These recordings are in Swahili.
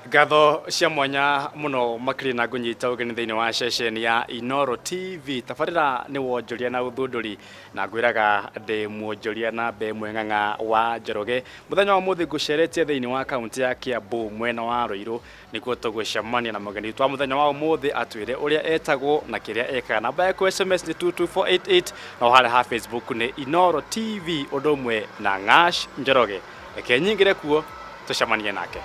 Gatho cia mwanya muno makiri na ngunyita ugeni thiini wa session ya Inoro TV tabarira ni wonjoria na uthunduri na ngwiraga ndi mwonjoria na mbe mweng'ang'a wa Njoroge muthenya wa muthi nguceretie thiini wa kaunti ya Kiambu mwena wa Ruiru nikuo tugwicemania na mugeni twa muthenya wa muthi atwire uria etagwo na kiria ekaga namba ya SMS ni 22488 na hale ha Facebook ni Inoro TV undomwe na Ng'ash Njoroge eke nyingire kuo tucemanie nake.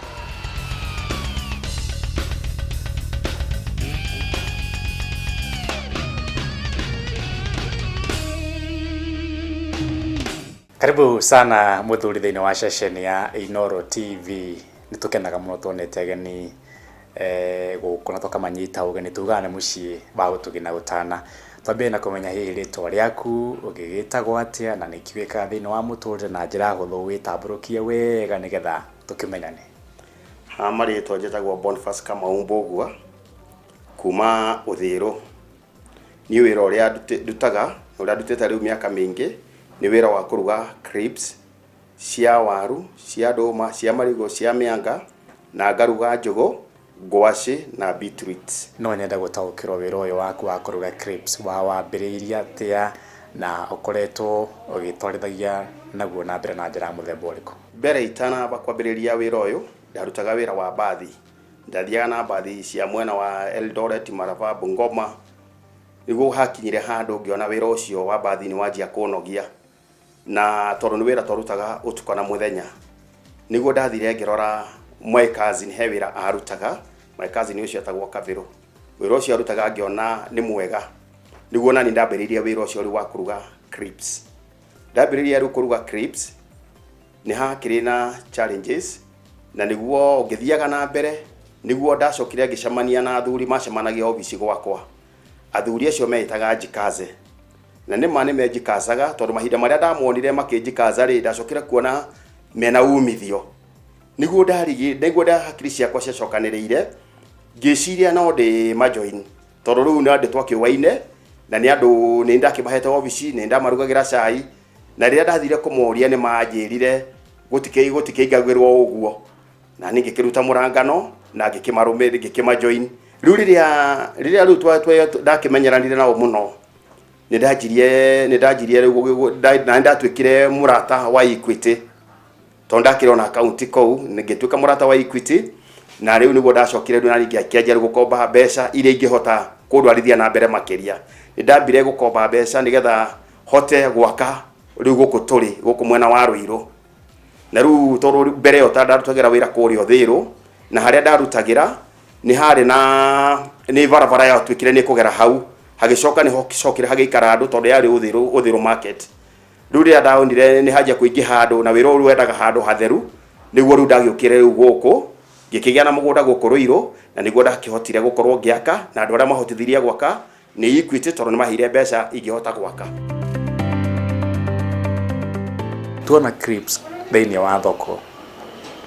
Karibu sana muthuri thiini wa session ya Inoro TV nitukenaga muno tuonete ageni gukuna tukamanyita ugeni tugane mucii ba gutugina gutana twambie na kumenya hihi ritwa riaku ugigitagwo atia na nikiwika thiini wa muturire na njira huthu witamburukie wega nigetha tukimenyane. Maritwa njitagwo Bonface Kamau Mbugua kuma Ruiru. Ni wira uria ndutaga uria ndutete riu miaka mingi ni wira wa kuruga crepes cia waru cia ndũma cia marigo cia mĩanga na ngaruga njũgũ ngwaci na beetroot. No nyenda gutaukirwo wira uyu waku wa kuruga crepes wa wambiriiria atia na ukoretwo ugitwarithagia naguo na mbere na njira muthemba uriku? Mbere itana bakwambiriria wira uyu ndarutaga wira wa bathi, ndathiaga na bathi cia mwena wa Eldoret, Marava, Bungoma niguo hakinyire handu ngiona wira ucio wa bathi ni wanjia kunogia na tondu ni wira twarutaga utuka na muthenya niguo ndathire ngirora my cousin he wira arutaga. My cousin ucio atagwo Kaviru, wira ucio arutaga ngiona ni mwega niguo nani ndambiririe wira ucio ri wa kuruga crepes. Ndambiririe ri kuruga crepes ni hakiri na challenges na niguo ngithiaga na mbere niguo ndacokire ngicemania na athuri macemanagia office gwakwa. Athuri acio meitaga njikaze na nima ni menjikazaga tondu mahinda maria ndamonire makinjikaza ri ndacokire kuona mena umithio niguo hakiri ciakwa ciacokaniriire ngiciria no ndi majoin tondu riu ni twakiwaine na ni andu ni ndakimahete office ni ndamarugagira cai na riria ndathire kumoria ni manjirire gutikingagwirwo uguo na ningikiruta murangano na ngikimarumira ngikimajoin. Riu riria ndakimenyeranire nao muno ni ndajirie na ndatwikire murata wa Equity tondu ndakirona account kou ngituika murata wa Equity na riu niguo ndacokire ndu nari ngiakianjia gukomba mbeca iria ingihota kundwarithia na mbere makiria. Ni ndambire gukomba mbeca nigetha hote gwaka riu guku turi guku mwena wa Ruiru na riu tondu mbere yo ndarutagira wira kurio thiru na haria ndarutagira ni hari na ni barabara ya twikire ni kugera hau hagicoka ni hokicokire hagikara andu tondu yari uthiru market. Riu ria ndaonire ni haja kuingi handu na wira uru wendaga handu hatheru niguo riu ndagiukire riu guku ngikigia na mugunda guku Ruiru na niguo ndakihotire gukorwo ngiaka na andu aria mahotithirie gwaka ni Equity tondu ni mahire mbeca ingihota gwaka. Tuona crepes thiini wa thoko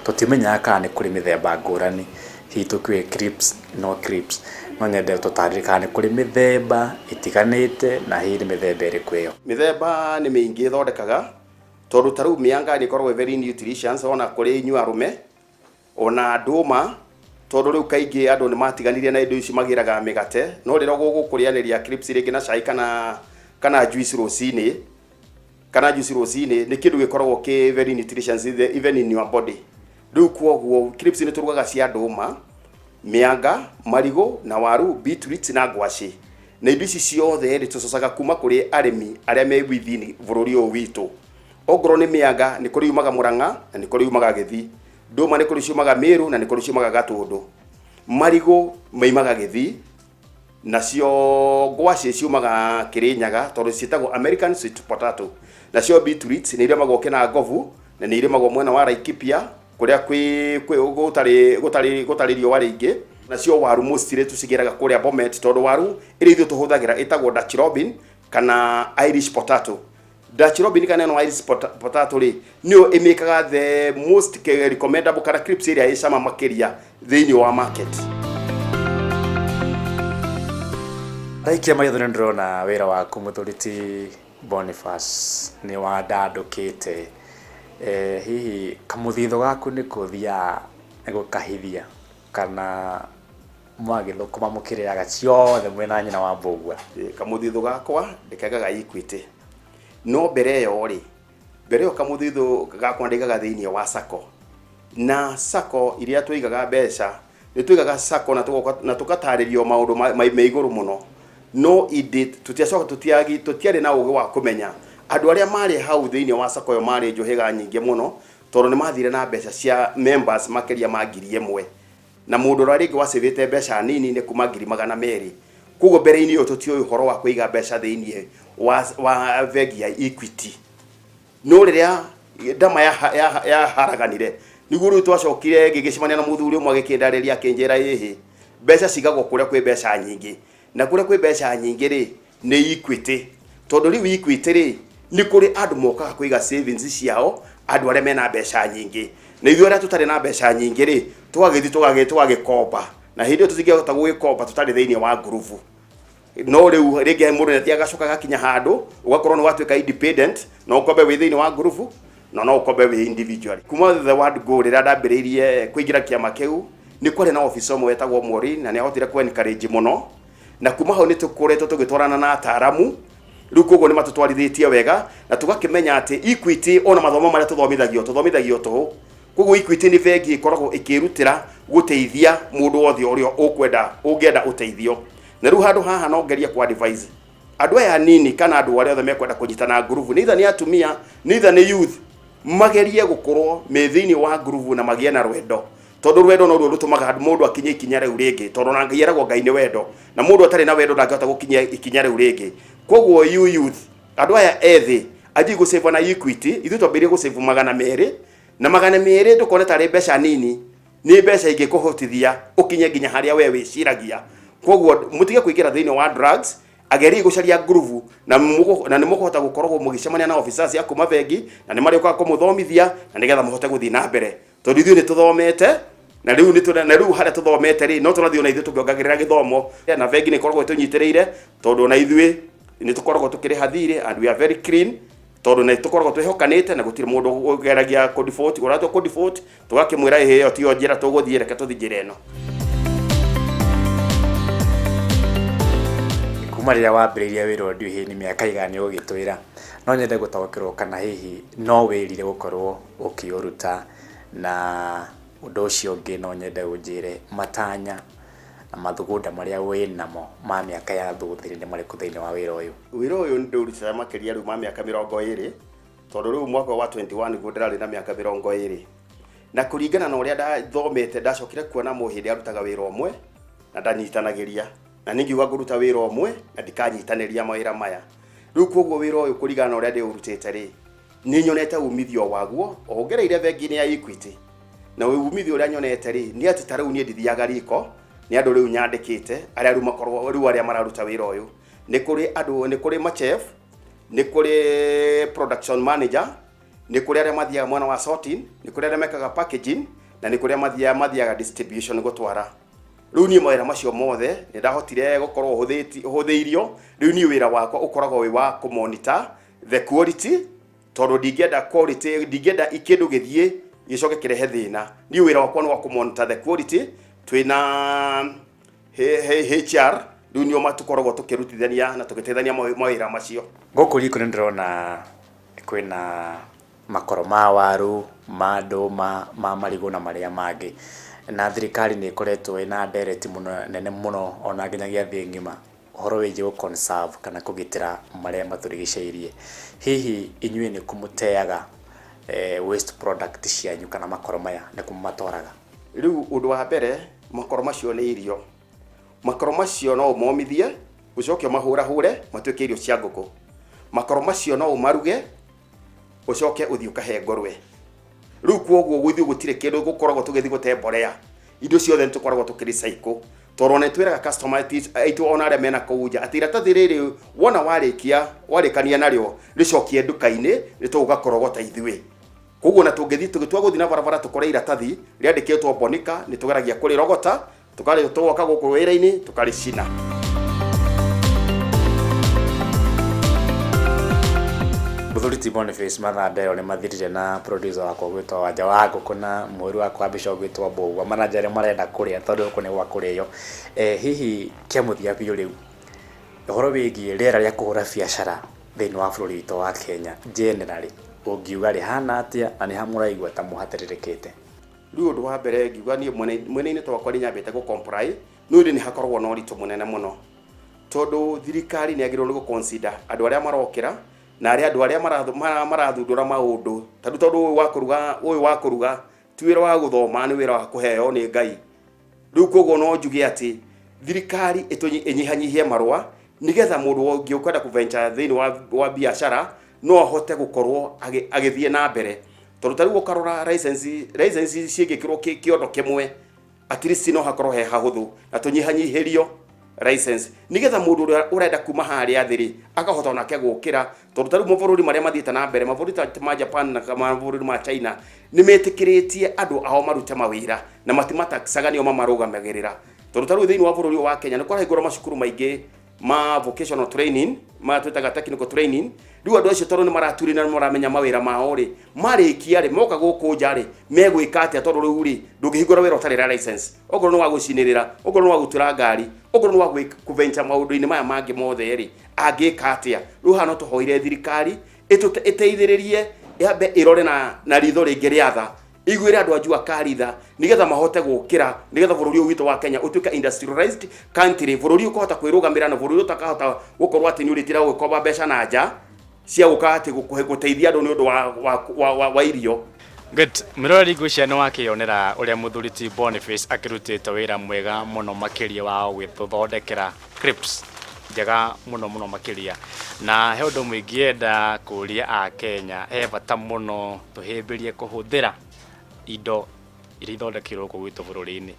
tutimenyaga kana ni kuri mithemba ngurani hihi tukue crepes no crepes no nyende tutarika ni kuri mithemba itiganite na hihi ni mithemba iriku iyo. Mithemba ni mingi thondekaga tondu taru mianga ni korwo very nutritious ona kuri nyu arume ona ndũma tondu riu kaingi andu ni matiganirie na indo ici magiraga migate no riro gukurianiria crepes ringi na cai kana juice rocini ni kindu gikoragwo ki very nutritious even in your body. Riu kwoguo crepes ni turugaga cia ndũma, mĩanga, marigo na waru, beetroot na ngwaci na indo ici ciothe ri tucocaga kuma kuri arimi aria me within bururi uyu witu. Ongorwo ni mĩanga ni kuri yumaga Murang'a na ni kuri yumaga Githii, ndũma ni kuri ciumaga Meru na ni kuri ciumaga Gatundu, marigo maimaga Githii nacio ngwaci ciumaga Kirinyaga tondu ciitagwo American sweet potato. Nacio beetroot ni iremagwo kina Ngovu na ni iremagwo mwena wa Laikipia kuria gutari riũa ringi. Nacio waru mostly tucigiraga kuria Bomet tondu waru iri ithu tuhuthagira itagwo Dutch Robin kana Irish potato. Dutch Robin kana no Irish potato ri nio imekaga the most recommendable kana crepes iria icama makiria thiini wa market. Raikia maitho ni ndrona wira waku muthuriti Bonface ni wa ndandukite hihi kamuthitho gaku ni kuthia gukahithia kana mwagithukuma mukiriraga ciothe mwena nyina wa Mbugua? Kamuthithu gakwa ndikagaga Equity, no mbere yo kamuthithu gakwa ndigaga thiini wa sacco, na sacco iria twigaga mbeca ni twigaga sacco na tukataririo maundu me iguru muno, no edit tutiacoka tutiari na ugi wa kumenya andu aria mari hau thiini wa sacco yo mari njuhiga nyingi muno, tondu ni mathire na mbeca cia members makiria ma 1,000 na mundu rari ngwa savete mbeca nini ni kuma 200,000. Kugo mbere-ini yo tutio uhoro wa kuiga mbeca thiini wa vegi ya Equity, no riria ndama ya haraganire niguo riu twacokire ngigicemania na muthuri umwe agikindariria akinjira ihi mbeca cigagwo kuria kwi mbeca nyingi, na kuria kwi mbeca nyingi ri ni Equity, tondu riu Equity ri ni kuri andu mokaga kuiga savings ciao, andu aria mena mbeca nyingi, na ithuĩ aria tutari na mbeca nyingi ri tugagikomba, na hindi yo tutingihota gugikomba tutari thiini wa nguruvu. No riu ringi mundu nĩ agacoka gakinya handu ugakorwo ni watuika independent, no ukombe wi thiini wa nguruvu na no ukombe wi individual. Kuma the word go rira ndambiriirie kuingira kiama kiu ni kwari na officer umwe wetagwo Mori, na ni ahotire ku encourage muno, na kuma hau ni tukuretwo tugitwarana na ataramu. Riu koguo ni matutwarithitie wega na tugakimenya ati Equity ona mathomo maria tuthomithagio tuhu. Koguo Equity ni vengi ikoragwo ikirutira guteithia mundu wothe uria ungienda uteithio. Na riu handu haha no ngeria ku advise andu aya nini kana andu aria othe mekwenda kunyitana nguruvu, neither ni atumia neither ni youth, magerie gukorwo me thiini wa nguruvu na magie na rwendo, tondu rwendo no ruo rutumaga mundu akinye ikinya riu ringi, tondu na Ngai eragwo Ngai ni wendo, na mundu atari na wendo ndangihota gukinya ikinya riu ringi. Koguo youth andu aya ethi aji gusave na Equity, ithu twambirie gusave 200 na 200 tukone tari mbeca nini, ni mbeca ingikuhotithia ukinye nginya haria we wiciragia. Koguo mutige kuingira thiini wa drugs, ageri gucaria nguruvu na ni mukuhota gukorwo mugicemania na officers ya kuma vengi, na ni mari uka kumuthomithia na nigetha muhote guthii na mbere, tondu ithuĩ ni tuthomete na riu haria tuthomete ri no turathii na ithuĩ tungiongagirira githomo, na vengi ni koragwo tunyitiriire tondu na ithuĩ ni tukoragwo tukiriha thirĩ and we are very clean, tondu ni tukoragwo twehokanite na gutire mundu ugeragia ku default uratwo ku default, tugakimwira iyo tiyo njira tuguthii reke tuthi njira ino. Kuma rĩrĩa wambĩrĩirie wĩra ũyũ hihi ni mĩaka igani ũgĩtwĩra, no nyende gũtaũkĩrwo kana hihi no wĩrire gũkorwo ũkĩũruta, na ũndũ ũcio ũngĩ no nyende ũnjĩre matanya na mathugunda marĩa wĩ namo ma mĩaka ya thutha nĩ marĩkũ thĩinĩ wa wĩra ũyũ? Wĩra ũyũ nĩ ndĩũrutaga makĩria rĩu ma mĩaka 20, tondu rĩu mwaka wa 21 nĩguo ndĩrarĩ na mĩaka 20, na kũringana na ũrĩa ndathomete ndacokire kuona mũhĩndĩ arutaga wĩra ũmwe na ndanyitanagĩria, na ningiuga nguruta wira omwe na ndikanyitaniria mawira maya. Riu koguo wira uyu kurigana na uria ndiurutite ri ni nyonete umithio waguo ongereire vengi ni ya Equity, na umithio uria nyonete ri ni ati tarau ni ndithiaga riko ni andu riu nyandikite aria riu makorwo riu aria mararuta wira uyu ni kuri andu, ni kuri ma chef, ni kuri production manager, ni kuri aria mathiaga mwana wa sorting, ni kuri aria mekaga packaging, na ni kuri mathiaga distribution gutwara. Riu ni mawira macio mothe ni ndahotire gukorwo huthiirio. Riu ni wira wakwa ukoragwo wi wa ku monitor the quality, tondu ndingenda quality, ndingenda ikindu githie gicoke kirehe thina. Ni wira wakwa ni wa ku monitor the quality, twina HR riu ni o tukoragwo tukirutithania na tugiteithania mawira macio. Guku riko ni ndirona kwina makoro ma waru, ma ndũma, ma marigu na maria mangi, na thirikari ni ikoretwo ina ndereti muno nene muno ona nginyagia thĩ ngima horo wĩgiĩ gu conserve kana kugitira maria maturigicĩirie. Hihi inyuĩ ni kumuteaga waste product cianyu kana makoro maya ni kumatoraga? Riu undu wa mbere makoro macio ni irio. Makoro macio no momithie ucoke mahura matuike irio cia ngũkũ. Makoro macio no umaruge ucoke uthii ukahe ngũrwe. Riu koguo guthii gutire kindu gukoragwo tugithi gute mborea, indo ciothe tukoragwo tukiricycle, tondu ne twiraga customer aitu ona aria mena kuuja ati iratathi riri wona warikania naryo ricokie nduka-ini ritugakorogota ithuĩ. Koguo na tungithi tugitua guthi na barabara tukore iratathi riandikitwo bonika ni tugeragia kurirogota tugoka guku wira-ini tukaricina. Muthuri Bonface Mathandero ni mathirire na producer wako gwitwa Wanja wa Ngũkũ na mwĩru wako Bishop gwitwa Mbugua manager marenda kuria tondu ko ni gwa kurio hihi kiamuthia biũ riu ũhoro wĩgiĩ rĩera rĩa kũhũra biacara thĩinĩ wa bũrũri witũ wa Kenya generally ũngiuga rĩhana atĩa na nĩ ha mũraigua ta mũhatĩrĩrĩkĩte? Rĩu ũndũ wa mbere ngiuga niĩ mwena-inĩ twakwa nĩ nyambĩte gũ-comply no nĩ hakoragwo na ũritũ mũnene mũno tondu thirikari nĩ yagĩrĩirwo nĩ gũ-consider andũ arĩa marokĩra na andũ arĩa marathundũra maũndũ tondu ũyũ wa kũruga ti wĩra wa gũthoma nĩ wĩra wa kũheo nĩ Ngai. Rĩu koguo no njuge atĩ thirikari ĩnyihanyihie marũa nigetha mũndũ ũngĩ ũkwenda kũventure thĩinĩ wa biacara no ahote gũkorwo agĩthiĩ na mbere tondu tarĩu ũkarora license ciĩgĩkĩrwo kĩondo kĩmwe at least no hakorwo he hahũthũ na tũnyihanyihĩrio license nigetha mũndũ ũrĩa ũrenda kuma harĩa thĩrĩ akahota onake gũkĩra tondu tarĩu mabũrũri marĩa mathiĩte na mbere mabũrũri ma Japan na mabũrũri ma China nĩ metĩkĩrĩtie andũ ao marute mawĩra na matimataxaga nĩo mamarũgamagĩrĩra tondu tarĩu thĩinĩ wa bũrũri wa Kenya nĩ kũrahingũra macukuru maingĩ ma vocational training ma twĩtaga technical training rĩu andũ acio tondũ nĩ maraturina na maramenya mawĩra mao rĩ marĩkia rĩ moka gũkũ nja rĩ megwĩka atĩa tondũ rĩu rĩ ndũngĩhingũra wĩra ũtarĩ na license okorwo nĩ wa gũcinĩrĩra okorwo nĩ wa gũtura ngari okorwo nĩ wa kũventure maũndũ-inĩ maya mangĩ mothe rĩ angĩka atĩa rĩu haha no tũhoire thirikari ĩteithĩrĩrie yambe ĩrore na ritho rĩngĩ rĩa tha igwĩre andũ anjua karitha nigetha mahote gũkĩra nigetha bũrũri ũyũ witũ wa Kenya ũtuĩke industrialized country bũrũri ũkahota kwĩrũgamĩrĩra na bũrũri ũtakahota gũkorwo atĩ nĩ ũrĩtira gwĩkomba mbeca na nja cia gũka atĩ gũteithia andũ nĩ ũndũ wa irio. Good. Mirori ngũcia nĩ wakĩonera ũrĩa Muthuri Bonface akĩrutĩte wĩra mwega mũno makĩria wa gwĩtũthondekera clips njega mũno makĩria na he ũndũ mũingĩ enda kũria a Kenya he bata mũno tũhĩmbĩrie kũhũthĩra indo iria ithondekirwo gũkũ gwitũ bũrũri-inĩ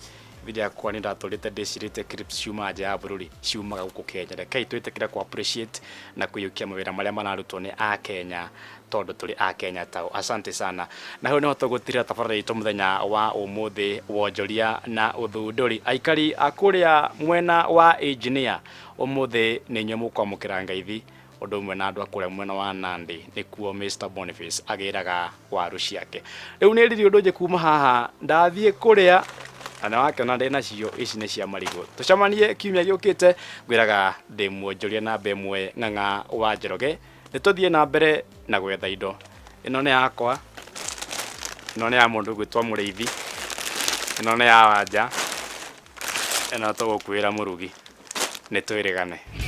video kwa nĩ ndatũrĩte ndĩcirĩte clips ciuma nja ya bũrũri ciumaga gũkũ Kenya rekei twĩtĩkĩre ku appreciate na kũiyũkia mawĩra marĩa mararutwo nĩ a Kenya tondu tũrĩ a Kenya tao. Asante sana na hau nĩho tũgũtirĩra tabarĩra itũ mũthenya wa ũmũthĩ wonjoria na ũthundũri aikari a kũrĩa mwena wa engineer ũmũthĩ nĩ inyuĩ mũkwamũkĩra ngeithi ũndũ ũmwe na andũ akũrĩa mwena wa Nandi nĩkuo Mr Bonface agĩraga waru ciake. Rĩu nĩ riri ũndũ nje kuma haha ndathiĩ kũrĩa ana wakĩona ndĩ nacio ici nĩ cia marigũ. Tũcemanie kiumia gĩũkĩte ngwĩraga ndĩ muonjoria namba ĩmwe ng'ang'a wa Njoroge nĩ tũthiĩ na mbere na gwetha indo. Ĩno nĩ yakwa, ĩno nĩ ya mũndũ gwĩtwa Mũrĩithi, ĩno nĩ ya Wanja, ĩno tũgũkuĩra mũrugi. Nĩ twĩrĩgane.